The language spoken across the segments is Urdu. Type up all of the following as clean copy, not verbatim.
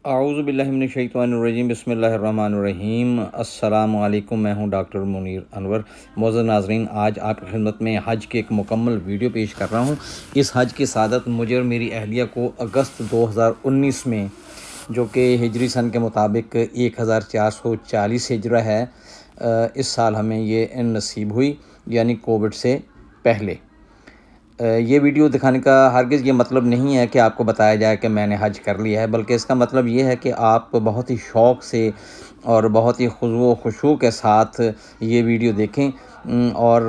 اعوذ باللہ من الشیطان الرجیم، بسم اللہ الرحمن الرحیم۔ السلام علیکم، میں ہوں ڈاکٹر منیر انور۔ معزز ناظرین، آج آپ کی خدمت میں حج کی ایک مکمل ویڈیو پیش کر رہا ہوں۔ اس حج کی سعادت مجھے اور میری اہلیہ کو اگست 2019 میں، جو کہ ہجری سن کے مطابق 1440 ہجرہ ہے، اس سال ہمیں یہ نصیب ہوئی، یعنی کووڈ سے پہلے۔ یہ ویڈیو دکھانے کا ہرگز یہ مطلب نہیں ہے کہ آپ کو بتایا جائے کہ میں نے حج کر لیا ہے، بلکہ اس کا مطلب یہ ہے کہ آپ بہت ہی شوق سے اور بہت ہی خضوع و خشوع کے ساتھ یہ ویڈیو دیکھیں، اور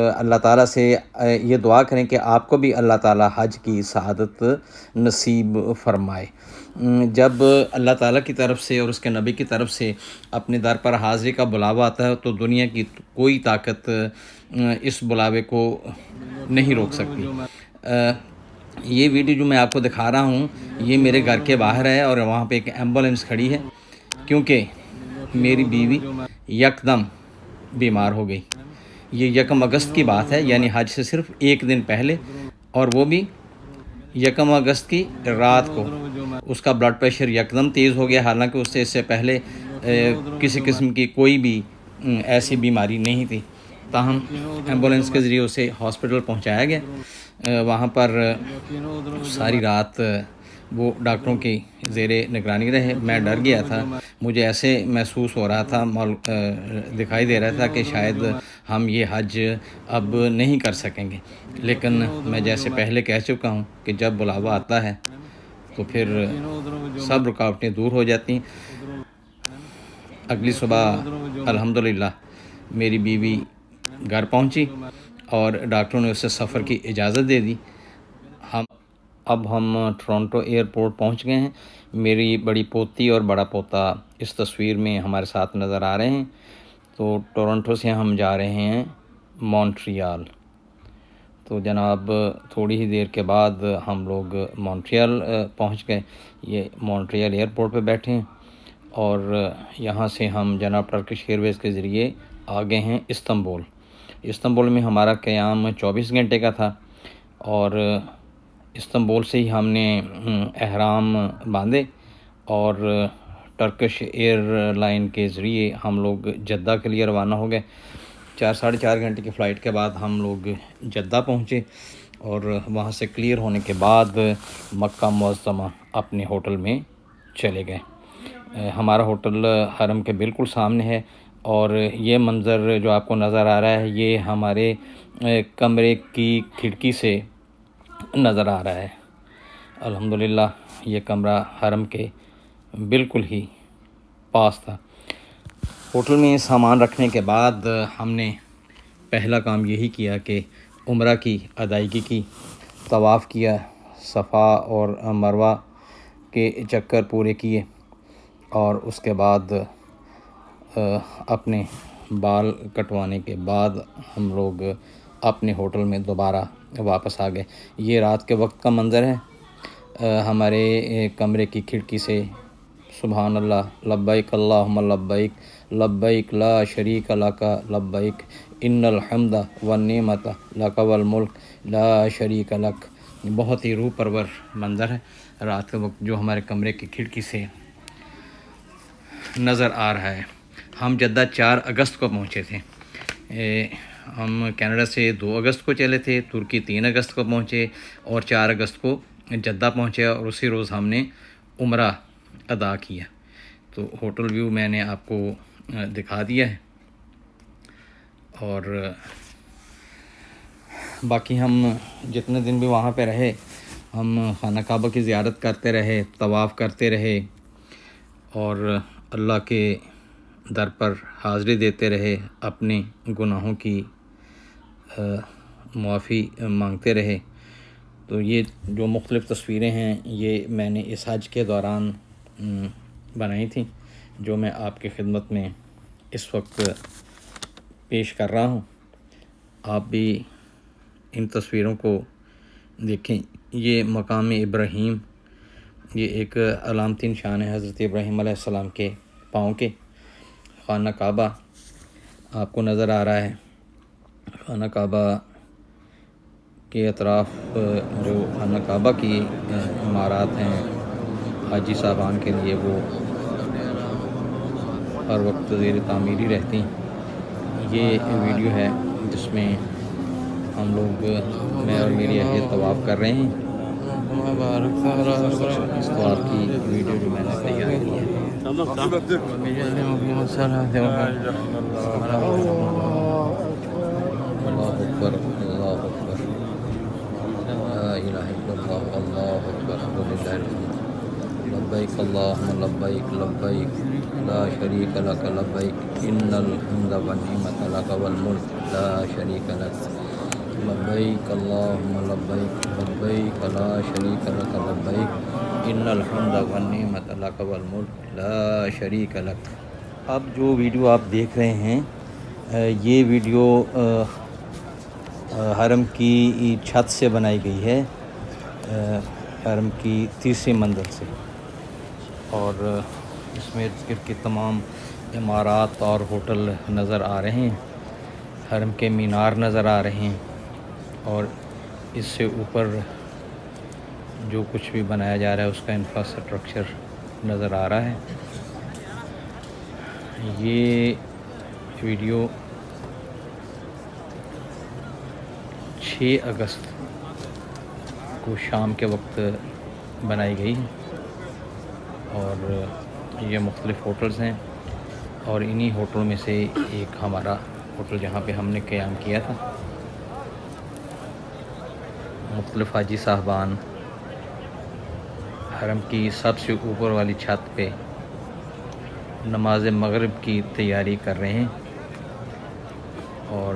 اللہ تعالیٰ سے یہ دعا کریں کہ آپ کو بھی اللہ تعالیٰ حج کی سعادت نصیب فرمائے۔ جب اللہ تعالیٰ کی طرف سے اور اس کے نبی کی طرف سے اپنے در پر حاضری کا بلاوا آتا ہے تو دنیا کی کوئی طاقت اس بلاوے کو نہیں روک سکتی۔ یہ ویڈیو جو میں آپ کو دکھا رہا ہوں، یہ میرے گھر کے باہر ہے اور وہاں پہ ایک ایمبولینس کھڑی ہے، کیونکہ میری بیوی یکدم بیمار ہو گئی۔ یہ 1 اگست کی بات ہے، یعنی حج سے صرف ایک دن پہلے، اور وہ بھی 1 اگست کی رات کو اس کا بلڈ پریشر یکدم تیز ہو گیا، حالانکہ اس سے پہلے کسی قسم کی کوئی بھی ایسی بیماری نہیں تھی۔ تاہم ایمبولینس کے ذریعے اسے ہاسپٹل پہنچایا گیا۔ وہاں پر ساری رات وہ ڈاکٹروں کی زیر نگرانی رہے۔ میں ڈر گیا تھا، مجھے ایسے محسوس ہو رہا تھا، دکھائی دے رہا تھا کہ شاید ہم یہ حج اب نہیں کر سکیں گے، لیکن میں جیسے پہلے کہہ چکا ہوں کہ جب بلاوا آتا ہے تو پھر سب رکاوٹیں دور ہو جاتی ہیں۔ اگلی صبح الحمدللہ میری بیوی گھر پہنچی اور ڈاکٹروں نے اسے سفر کی اجازت دے دی۔ اب ہم ٹورنٹو ایئرپورٹ پہنچ گئے ہیں۔ میری بڑی پوتی اور بڑا پوتا اس تصویر میں ہمارے ساتھ نظر آ رہے ہیں۔ تو ٹورنٹو سے ہم جا رہے ہیں مونٹریال۔ تو جناب تھوڑی ہی دیر کے بعد ہم لوگ مونٹریال پہنچ گئے۔ یہ مونٹریال ایئرپورٹ پہ بیٹھے ہیں اور یہاں سے ہم جناب ٹرکش ایئرویز کے ذریعے آگے ہیں استنبول۔ استنبول میں ہمارا قیام 24 گھنٹے کا تھا، اور استنبول سے ہی ہم نے احرام باندھے اور ٹرکش ایئر لائن کے ذریعے ہم لوگ جدہ کے لیے روانہ ہو گئے۔ 4-4.5 گھنٹے کی فلائٹ کے بعد ہم لوگ جدہ پہنچے، اور وہاں سے کلیئر ہونے کے بعد مکہ معظمہ اپنے ہوٹل میں چلے گئے۔ ہمارا ہوٹل حرم کے بالکل سامنے ہے، اور یہ منظر جو آپ کو نظر آ رہا ہے یہ ہمارے کمرے کی کھڑکی سے نظر آ رہا ہے۔ الحمدللہ یہ کمرہ حرم کے بالکل ہی پاس تھا۔ ہوٹل میں سامان رکھنے کے بعد ہم نے پہلا کام یہی کیا کہ عمرہ کی ادائیگی کی، طواف کیا، صفا اور مروہ کے چکر پورے کیے، اور اس کے بعد اپنے بال کٹوانے کے بعد ہم لوگ اپنے ہوٹل میں دوبارہ واپس آ گئے۔ یہ رات کے وقت کا منظر ہے۔ ہمارے کمرے کی کھڑکی سے سبحان اللہ، لبیک اللہم لبیک، لبیک لا شریک لک لبیک، ان الحمد والنعمت لک والملک لا شریک لک۔ بہت ہی روح پرور منظر ہے رات کے وقت جو ہمارے کمرے کی کھڑکی سے نظر آ رہا ہے۔ ہم جدہ 4 اگست کو پہنچے تھے۔ ہم کینیڈا سے 2 اگست کو چلے تھے، ترکی 3 اگست کو پہنچے، اور 4 اگست کو جدہ پہنچے، اور اسی روز ہم نے عمرہ ادا کیا۔ تو ہوٹل ویو میں نے آپ کو دکھا دیا ہے، اور باقی ہم جتنے دن بھی وہاں پہ رہے ہم خانہ کعبہ کی زیارت کرتے رہے، طواف کرتے رہے، اور اللہ کے در پر حاضری دیتے رہے، اپنے گناہوں کی معافی مانگتے رہے۔ تو یہ جو مختلف تصویریں ہیں یہ میں نے اس حج کے دوران بنائی تھیں، جو میں آپ کی خدمت میں اس وقت پیش کر رہا ہوں۔ آپ بھی ان تصویروں کو دیکھیں۔ یہ مقام ابراہیم، یہ ایک علامتی نشان ہے حضرت ابراہیم علیہ السلام کے پاؤں کے۔ خانہ کعبہ آپ کو نظر آ رہا ہے۔ خانہ کعبہ کے اطراف جو خانہ کعبہ کی عمارات ہیں حاجی صاحبان کے لیے وہ ہر وقت زیر تعمیر ہی رہتی ہیں۔ یہ ویڈیو ہے جس میں ہم لوگ میں اور میری اہلیہ طواف کر رہے ہیں۔ اس طواف کی ویڈیو جو میں نے تیار کی ہے۔ اللہ اکبر، اللہ اکبر، لا الہ الا اللہ، اللہ اکبر، وللہ الحمد، لبیک اللہم لبیک، لبیک لا شریک لک لبیک، ان الحمد والنعمت لک والملک لا شریک لک، لبیک اللہم لبیک، لبیک لا شریک لک لبیک، ان الحمد والنعمت لک والملک لا شریک لک۔ اب جو ویڈیو آپ دیکھ رہے ہیں یہ ویڈیو حرم کی چھت سے بنائی گئی ہے، حرم کی تیسری منزل سے، اور اس میں ارد گرد کے تمام عمارات اور ہوٹل نظر آ رہے ہیں، حرم کے مینار نظر آ رہے ہیں، اور اس سے اوپر جو کچھ بھی بنایا جا رہا ہے اس کا انفراسٹرکچر نظر آ رہا ہے۔ یہ ویڈیو 6 اگست کو شام کے وقت بنائی گئی، اور یہ مختلف ہوٹلز ہیں، اور انہی ہوٹلوں میں سے ایک ہمارا ہوٹل جہاں پہ ہم نے قیام کیا تھا۔ مختلف حاجی صاحبان حرم کی سب سے اوپر والی چھت پہ نماز مغرب کی تیاری کر رہے ہیں، اور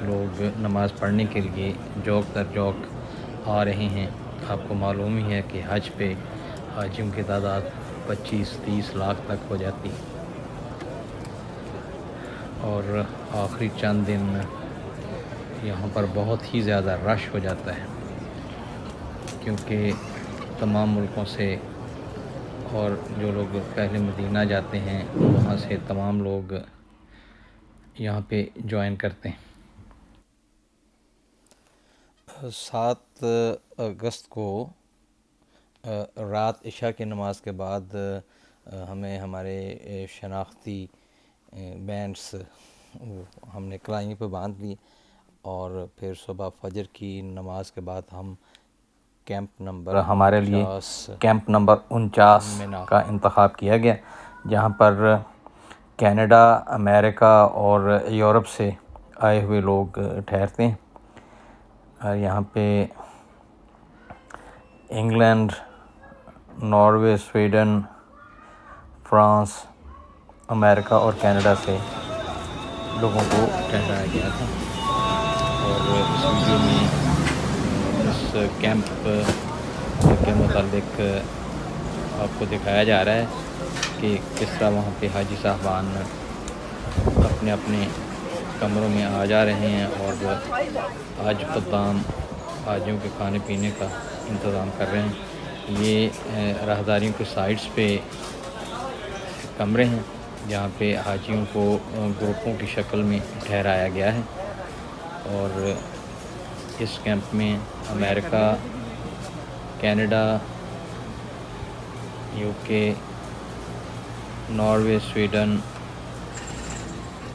لوگ نماز پڑھنے کے لیے جوک در جوک آ رہے ہیں۔ آپ کو معلوم ہی ہے کہ حج پہ حاجیوں کی تعداد 25-30 لاکھ تک ہو جاتی، اور آخری چند دن یہاں پر بہت ہی زیادہ رش ہو جاتا ہے، کیونکہ تمام ملکوں سے اور جو لوگ پہلے مدینہ جاتے ہیں وہاں سے تمام لوگ یہاں پہ جوائن کرتے ہیں۔ 7 اگست کو رات عشاء کی نماز کے بعد ہمیں ہمارے شناختی بینڈز ہم نے کلائیوں پہ باندھ لی، اور پھر صبح فجر کی نماز کے بعد ہم کیمپ نمبر ہمارے لیے کیمپ نمبر 49 کا انتخاب کیا گیا، جہاں پر کینیڈا، امریکہ اور یورپ سے آئے ہوئے لوگ ٹھہرتے ہیں۔ اور یہاں پہ انگلینڈ، ناروے، سویڈن، فرانس، امریکہ اور کینیڈا سے لوگوں کو ٹھہرایا گیا تھا، اور اس ویڈیو میں اس کیمپ کے متعلق آپ کو دکھایا جا رہا ہے کہ کس طرح وہاں پہ حاجی صاحبان اپنے اپنے کمروں میں آ جا رہے ہیں، اور حج خدام حاجیوں کے کھانے پینے کا انتظام کر رہے ہیں۔ یہ راہداریوں کے سائٹس پہ کمرے ہیں جہاں پہ حاجیوں کو گروپوں کی شکل میں ٹھہرایا گیا ہے، اور اس کیمپ میں امریکہ، کینیڈا، UK، ناروے، سویڈن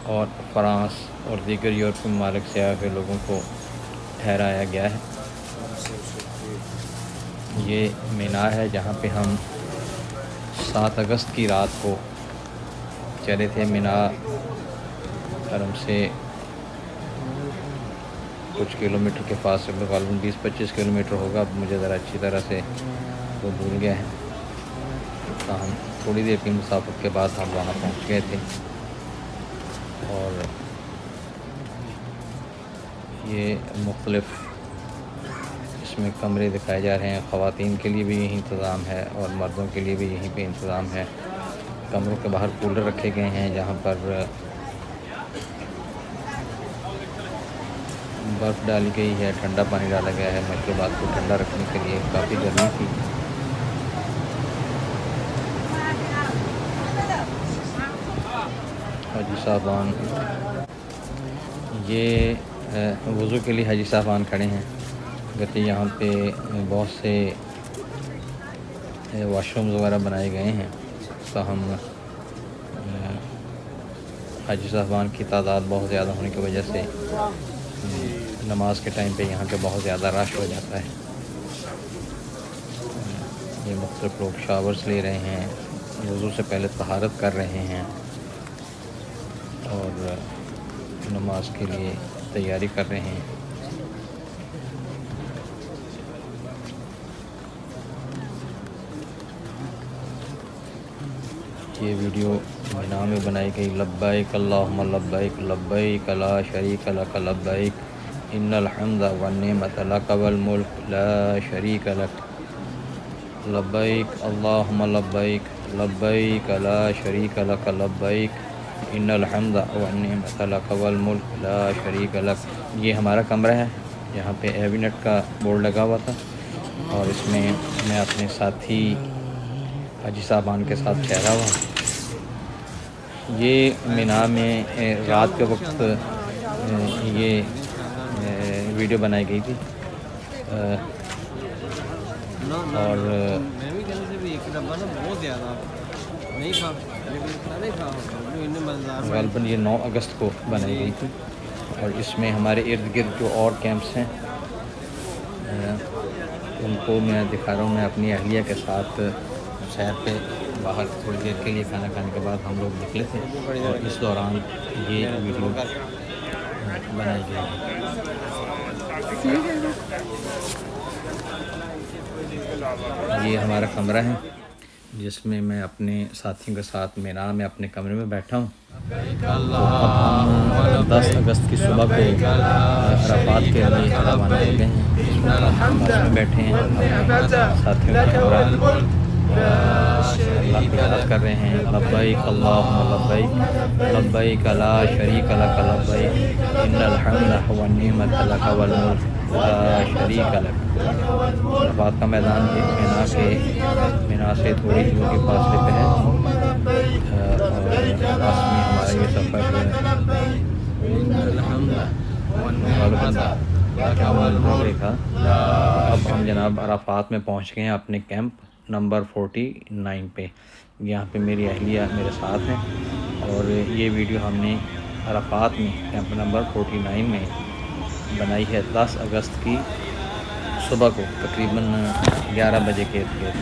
اور فرانس اور دیگر یورپی ممالک سے آئے ہوئے لوگوں کو ٹھہرایا گیا ہے۔ یہ مینا ہے جہاں پہ ہم 7 اگست کی رات کو چلے تھے۔ مینا حرم سے کچھ کلومیٹر کے فاصلے، غالباً 20-25 کلومیٹر ہوگا، اب مجھے ذرا اچھی طرح سے وہ بھول گیا ہے، ہم تھوڑی دیر کی مسافت کے بعد ہم وہاں پہنچ گئے تھے۔ اور یہ مختلف اس میں کمرے دکھائے جا رہے ہیں، خواتین کے لیے بھی یہی انتظام ہے اور مردوں کے لیے بھی یہیں پہ انتظام ہے۔ کمروں کے باہر کولر رکھے گئے ہیں جہاں پر برف ڈالی گئی ہے، ٹھنڈا پانی ڈالا گیا ہے مشروبات کو ٹھنڈا رکھنے کے لیے، کافی گرمی تھی۔ حاجی صاحبان یہ وضو کے لیے حاجی صاحبان کھڑے ہیں، گرچہ یہاں پہ بہت سے واش رومز وغیرہ بنائے گئے ہیں، تاہم حاجی صاحبان کی تعداد بہت زیادہ ہونے کی وجہ سے نماز کے ٹائم پہ یہاں پہ بہت زیادہ رش ہو جاتا ہے۔ یہ مختلف لوگ شاورز لے رہے ہیں، وضو سے پہلے طہارت کر رہے ہیں اور نماز کے لیے تیاری کر رہے ہیں۔ یہ ویڈیو مینا میں بنائی گئی۔ لبیک اللہم لبیک لبیک لا شریک لک لبیک ان الحمد والنعمت لک والملک لا شریک لک لبیک اللہم لبیک لبیک لا شریک لک لبیک ان الحمد والنعمت لک والملک لا شریک لک۔ یہ ہمارا کمرہ ہے، یہاں پہ ایوی نیٹ کا بورڈ لگا ہوا تھا اور اس میں میں اپنے ساتھی حاجی صاحبان کے ساتھ ٹھہرا ہوا۔ یہ مینا میں رات کے وقت یہ ویڈیو بنائی گئی تھی اور غالباً یہ 9 اگست کو بنائی گئی تھی اور اس میں ہمارے ارد گرد جو اور کیمپس ہیں ان کو میں دکھا رہا ہوں۔ میں اپنی اہلیہ کے ساتھ سیر پہ باہر تھوڑی دیر کے لیے کھانا کھانے کے بعد ہم لوگ نکلے تھے اور اس دوران یہ ویڈیو بنائی گئی ہے۔ یہ ہمارا کمرہ ہے جس میں میں اپنے ساتھیوں کے ساتھ مینا میں اپنے کمرے میں بیٹھا ہوں۔ تو اب ہم 10 اگست کی صبح کو عرفات کے لیے روانہ ہو گئے ہیں۔ اس وقت ہم بس میں بیٹھے ہیں، اپنے ساتھیوں کا کمرہ اللہ کی عبادت کر رہے ہیں۔ لبیک اللہم لبیک لبیک لا شریک لک لبیک ان الحمد والنعمت لک والملک لا شریک لک۔ عرفات کا میدان مینا سے تھوڑی دور کے فاصلے پہ ہے اور بس میں ہمارا یہ سفر تھا۔ اب ہم جناب عرفات میں پہنچ گئے ہیں اپنے کیمپ نمبر 49 پہ۔ یہاں پہ میری اہلیہ میرے ساتھ ہیں اور یہ ویڈیو ہم نے عرفات میں کیمپ نمبر 49 میں بنائی ہے 10 اگست کی صبح کو تقریباً 11 بجے کے ارد گرد۔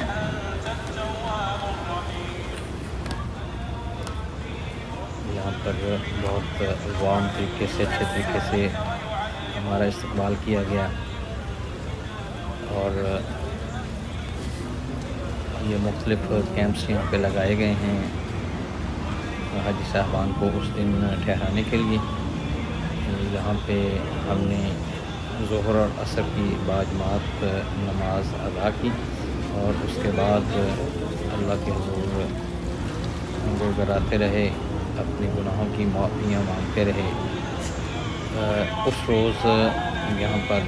یہاں پر بہت وارم طریقے سے، اچھے طریقے سے ہمارا استقبال کیا گیا اور یہ مختلف کیمپس یہاں پہ لگائے گئے ہیں حاجی صاحبان کو اس دن ٹھہرانے کے لیے۔ یہاں پہ ہم نے ظہر اور عصر کی باجماعت نماز ادا کی اور اس کے بعد اللہ کے حضور گڑگڑاتے رہے، اپنے گناہوں کی معافیاں مانگتے رہے۔ اس روز یہاں پر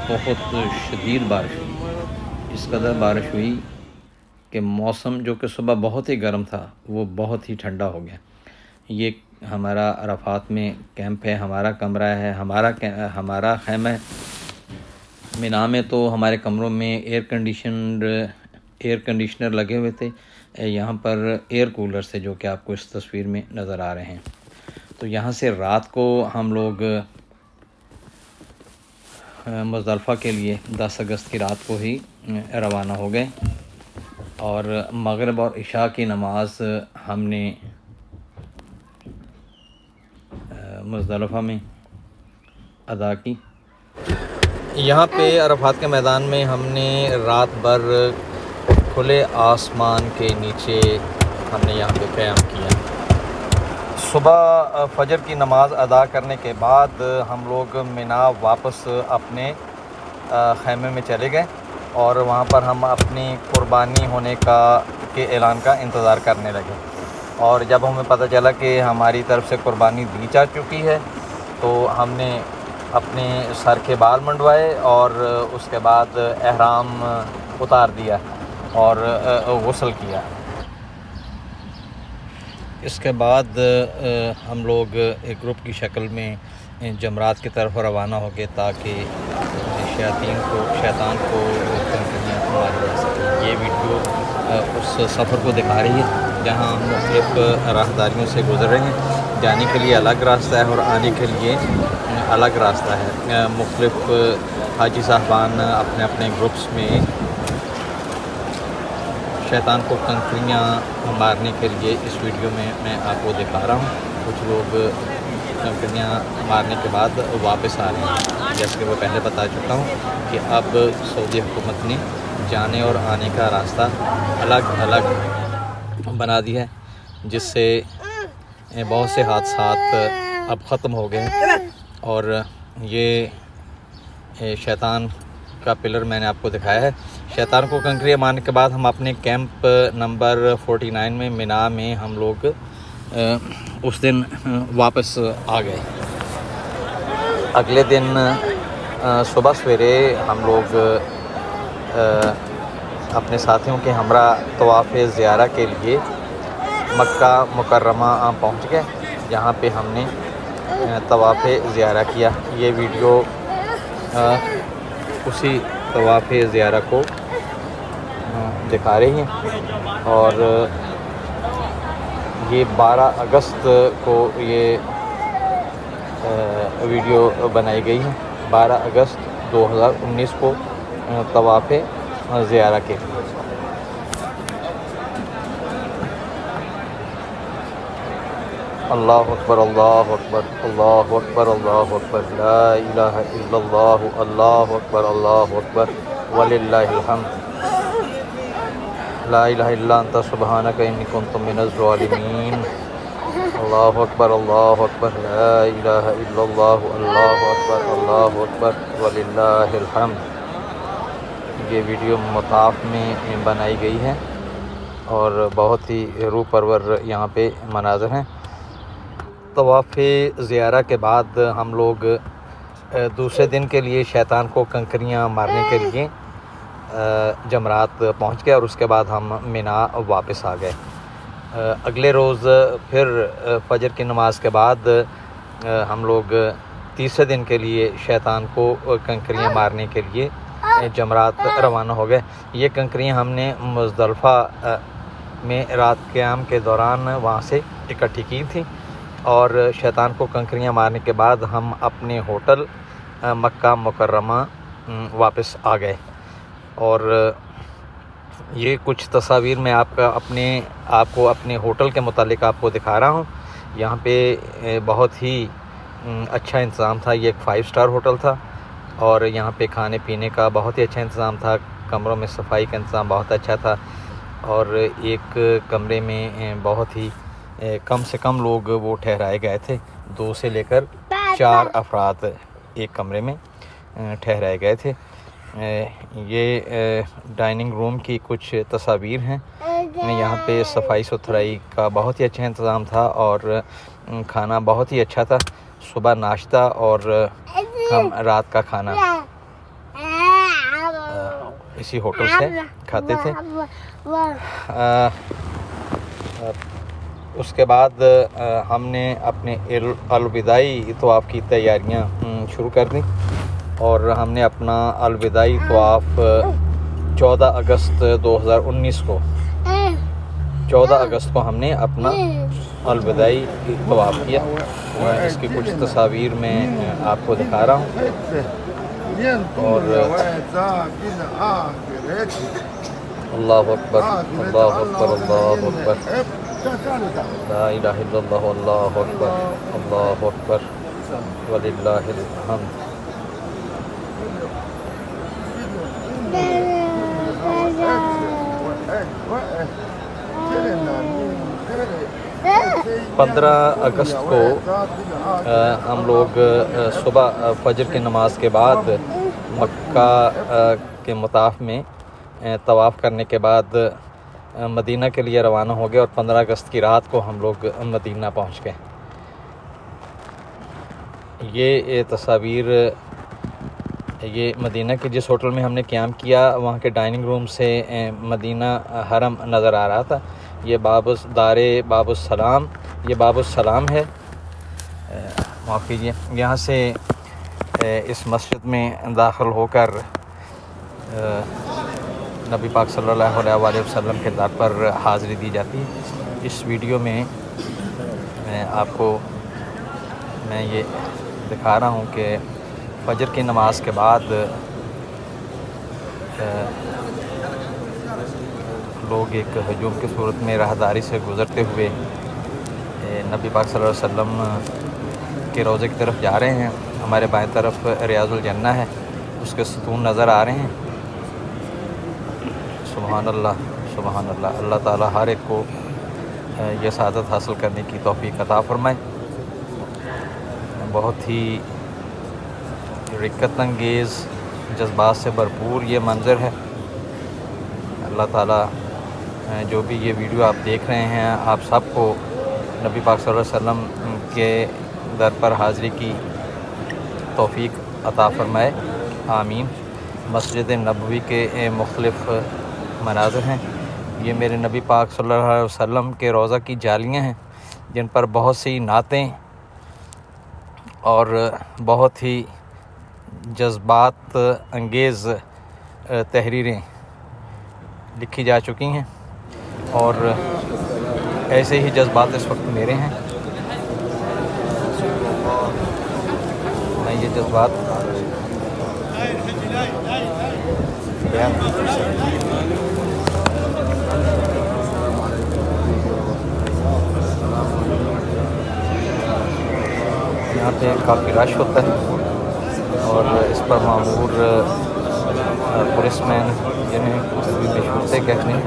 بہت شدید بارش ہوئی، اس قدر بارش ہوئی کہ موسم جو کہ صبح بہت ہی گرم تھا وہ بہت ہی ٹھنڈا ہو گیا۔ یہ ہمارا عرفات میں کیمپ ہے، ہمارا کمرہ ہے، ہمارا خیمہ ہے۔ مینا میں تو ہمارے کمروں میں ایئر کنڈیشنر لگے ہوئے تھے، یہاں پر ایئر کولر سے جو کہ آپ کو اس تصویر میں نظر آ رہے ہیں۔ تو یہاں سے رات کو ہم لوگ مزدلفہ کے لیے 10 اگست کی رات کو ہی روانہ ہو گئے اور مغرب اور عشاء کی نماز ہم نے مزدلفہ میں ادا کی۔ یہاں پہ عرفات کے میدان میں ہم نے رات بھر کھلے آسمان کے نیچے ہم نے یہاں پہ قیام کیا۔ صبح فجر کی نماز ادا کرنے کے بعد ہم لوگ مینا واپس اپنے خیمے میں چلے گئے اور وہاں پر ہم اپنی قربانی ہونے کے اعلان کا انتظار کرنے لگے۔ اور جب ہمیں پتہ چلا کہ ہماری طرف سے قربانی دی جا چکی ہے تو ہم نے اپنے سر کے بال منڈوائے اور اس کے بعد احرام اتار دیا اور غسل کیا۔ اس کے بعد ہم لوگ ایک گروپ کی شکل میں جمرات کی طرف روانہ ہو گئے تاکہ شیطان کو ہماری رہ سکے۔ یہ ویڈیو اس سفر کو دکھا رہی ہے جہاں ہم مختلف راہداریوں سے گزر رہے ہیں۔ جانے کے لیے الگ راستہ ہے اور آنے کے لیے الگ راستہ ہے۔ مختلف حاجی صاحبان اپنے اپنے گروپس میں شیطان کو کنکریاں مارنے کے لیے اس ویڈیو میں میں آپ کو دکھا رہا ہوں۔ کچھ لوگ کنکریاں مارنے کے بعد واپس آ رہے ہیں، جیسے کہ وہ پہلے بتا چکا ہوں کہ اب سعودی حکومت نے جانے اور آنے کا راستہ الگ الگ بنا دیا ہے، جس سے بہت سے حادثات اب ختم ہو گئے ہیں۔ اور یہ شیطان کا پلر میں نے آپ کو دکھایا ہے۔ شیطان کو کنکریاں مارنے کے بعد ہم اپنے کیمپ نمبر 49 میں مینا میں ہم لوگ اس دن واپس آ گئے۔ اگلے دن صبح سویرے ہم لوگ اپنے ساتھیوں کے ہمراہ طواف زیارہ کے لیے مکہ مکرمہ پہنچ گئے، جہاں پہ ہم نے طواف زیارہ کیا۔ یہ ویڈیو اسی طواف زیارہ کو دکھا رہی ہیں، اور یہ 12 اگست کو یہ ویڈیو بنائی گئی ہے، 12 اگست 2019 کو طواف زیارہ کے لیے۔ اللہ اکبر اللہ اکبر اللہ اکبر اللہ اکبر لا الہ الا اللہ اللہ اکبر اللہ اکبر وللہ الحمد لا الہ الا انت سبحانک انی کنت من الظالمین اللہ اکبر لا الہ الا اللہ اللہ اکبر وللہ الحمد۔ یہ ویڈیو مطاف میں بنائی گئی ہے اور بہت ہی روح پرور یہاں پہ مناظر ہیں۔ طواف زیارہ کے بعد ہم لوگ دوسرے دن کے لیے شیطان کو کنکریاں مارنے کے لیے جمرات پہنچ گئے، اور اس کے بعد ہم مینا واپس آ گئے۔ اگلے روز پھر فجر کی نماز کے بعد ہم لوگ تیسرے دن کے لیے شیطان کو کنکریاں مارنے کے لیے جمرات روانہ ہو گئے۔ یہ کنکریاں ہم نے مزدلفہ میں رات قیام کے دوران وہاں سے اکٹھی کی تھیں، اور شیطان کو کنکریاں مارنے کے بعد ہم اپنے ہوٹل مکہ مکرمہ واپس آ گئے۔ اور یہ کچھ تصاویر میں آپ کو اپنے ہوٹل کے متعلق آپ کو دکھا رہا ہوں۔ یہاں پہ بہت ہی اچھا انتظام تھا۔ یہ ایک 5 اسٹار ہوٹل تھا، اور یہاں پہ کھانے پینے کا بہت ہی اچھا انتظام تھا۔ کمروں میں صفائی کا انتظام بہت اچھا تھا، اور ایک کمرے میں بہت ہی کم سے کم لوگ وہ ٹھہرائے گئے تھے، 2 سے لے کر 4 افراد ایک کمرے میں ٹھہرائے گئے تھے۔ یہ ڈائننگ روم کی کچھ تصاویر ہیں۔ یہاں پہ صفائی ستھرائی کا بہت ہی اچھا انتظام تھا، اور کھانا بہت ہی اچھا تھا۔ صبح ناشتہ اور ہم رات کا کھانا اسی ہوٹل سے کھاتے تھے۔ اس کے بعد ہم نے اپنے الوداعی طواف کی تیاریاں شروع کر دیں، اور ہم نے اپنا الوداعی طواف 14 اگست 2019 کو 14 اگست کو ہم نے اپنا الوداعی طواف کیا۔ اس کی کچھ تصاویر میں آپ کو دکھا رہا ہوں، اور اللہ اکبر اللہ اکبر اللہ اکبر لا الہ الا اللہ اللہ اکبر وللہ الحمد۔ پندرہ اگست کو ہم لوگ صبح فجر کی نماز کے بعد مکہ کے مطاف میں طواف کرنے کے بعد مدینہ کے لیے روانہ ہو گئے، اور 15 اگست کی رات کو ہم لوگ مدینہ پہنچ گئے۔ یہ تصاویر یہ مدینہ کے جس ہوٹل میں ہم نے قیام کیا وہاں کے ڈائننگ روم سے مدینہ حرم نظر آ رہا تھا۔ یہ باب السلام، یہ باب السلام ہے، معاف کیجیے۔ یہاں سے اس مسجد میں داخل ہو کر نبی پاک صلی اللہ علیہ وسلم کے در پر حاضری دی جاتی ہے۔ اس ویڈیو میں آپ کو میں یہ دکھا رہا ہوں کہ فجر کی نماز کے بعد لوگ ایک ہجوم کی صورت میں راہداری سے گزرتے ہوئے نبی پاک صلی اللہ علیہ وسلم کے روضے کی طرف جا رہے ہیں۔ ہمارے بائیں طرف ریاض الجنہ ہے، اس کے ستون نظر آ رہے ہیں۔ سبحان اللہ، سبحان اللہ۔ اللہ تعالیٰ ہر ایک کو یہ سعادت حاصل کرنے کی توفیق عطا فرمائے۔ بہت ہی رقت انگیز جذبات سے بھرپور یہ منظر ہے۔ اللہ تعالیٰ جو بھی یہ ویڈیو آپ دیکھ رہے ہیں، آپ سب کو نبی پاک صلی اللہ علیہ وسلم کے در پر حاضری کی توفیق عطا فرمائے، آمین۔ مسجد نبوی کے مختلف مناظر ہیں۔ یہ میرے نبی پاک صلی اللہ علیہ وسلم کے روضہ کی جالیاں ہیں، جن پر بہت سی نعتیں اور بہت ہی جذبات انگیز تحریریں لکھی جا چکی ہیں، اور ایسے ہی جذبات اس وقت میرے ہیں۔ میں یہ جذبات یہاں پہ کافی رش ہوتا ہے، اور اس پر معمور پولیس مین جنہیں بشورتے کہتے ہیں،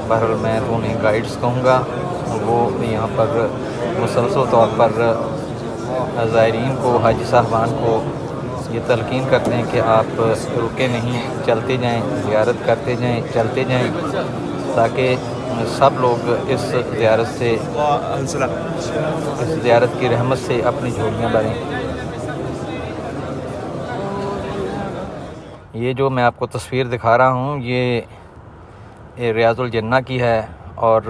بہرحال میں انہیں گائیڈز کہوں گا، وہ یہاں پر مسلسل طور پر زائرین کو، حاجی صاحبان کو یہ تلقین کرتے ہیں کہ آپ رکے نہیں، چلتے جائیں، زیارت کرتے جائیں، چلتے جائیں، تاکہ سب لوگ اس زیارت کی رحمت سے اپنی جھولیاں بھریں۔ یہ جو میں آپ کو تصویر دکھا رہا ہوں، یہ ریاض الجنہ کی ہے، اور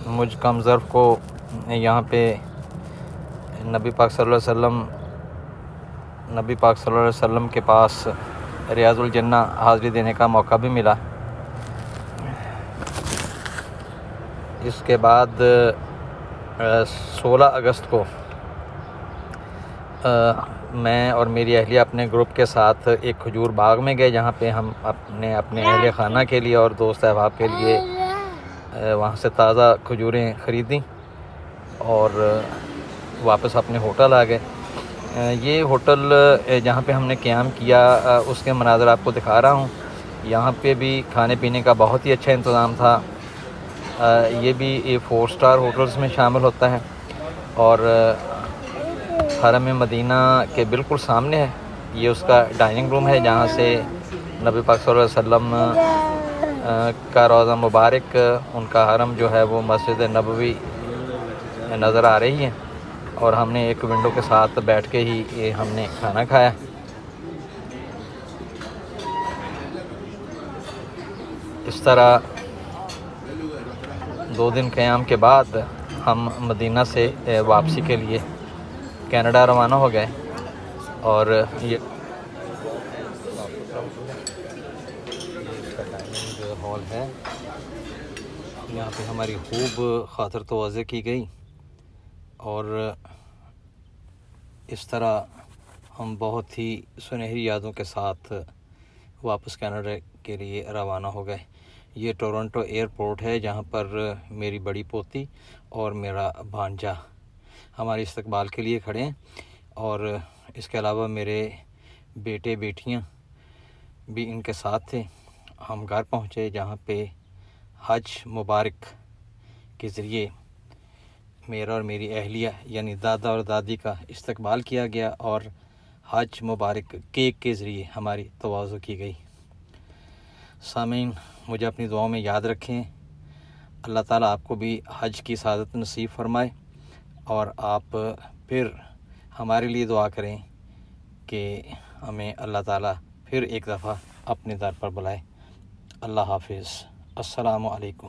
مجھ کم ظرف کو یہاں پہ نبی پاک صلی اللہ علیہ وسلم کے پاس ریاض الجنہ حاضری دینے کا موقع بھی ملا۔ اس کے بعد 16 اگست کو میں اور میری اہلیہ اپنے گروپ کے ساتھ ایک کھجور باغ میں گئے، جہاں پہ ہم اپنے اہل خانہ کے لیے اور دوست احباب کے لیے وہاں سے تازہ کھجوریں خریدیں، اور واپس اپنے ہوٹل آ گئے۔ یہ ہوٹل جہاں پہ ہم نے قیام کیا، اس کے مناظر آپ کو دکھا رہا ہوں۔ یہاں پہ بھی کھانے پینے کا بہت ہی اچھا انتظام تھا۔ یہ بھی 4 اسٹار ہوٹلز میں شامل ہوتا ہے، اور حرم مدینہ کے بالکل سامنے ہے۔ یہ اس کا ڈائننگ روم ہے، جہاں سے نبی پاک صلی اللہ علیہ وسلم کا روضہ مبارک، ان کا حرم جو ہے وہ مسجد نبوی نظر آ رہی ہے، اور ہم نے ایک ونڈو کے ساتھ بیٹھ کے ہی ہم نے کھانا کھایا۔ اس طرح 2 دن قیام کے بعد ہم مدینہ سے واپسی کے لیے کینیڈا روانہ ہو گئے، اور یہ ڈائننگ ہال ہے۔ یہاں پہ ہماری خوب خاطر تواضع کی گئی، اور اس طرح ہم بہت ہی سنہری یادوں کے ساتھ واپس کینیڈا کے لیے روانہ ہو گئے۔ یہ ٹورنٹو ایئرپورٹ ہے، جہاں پر میری بڑی پوتی اور میرا بھانجا ہمارے استقبال کے لیے کھڑے ہیں، اور اس کے علاوہ میرے بیٹے بیٹیاں بھی ان کے ساتھ تھے۔ ہم گھر پہنچے، جہاں پہ حج مبارک کے ذریعے میرا اور میری اہلیہ یعنی دادا اور دادی کا استقبال کیا گیا، اور حج مبارک کیک کے ذریعے ہماری تواضع کی گئی۔ سامعین، مجھے اپنی دعاؤں میں یاد رکھیں۔ اللہ تعالیٰ آپ کو بھی حج کی سعادت نصیب فرمائے، اور آپ پھر ہمارے لیے دعا کریں کہ ہمیں اللہ تعالیٰ پھر ایک دفعہ اپنے در پر بلائے۔ اللہ حافظ۔ السلام علیکم۔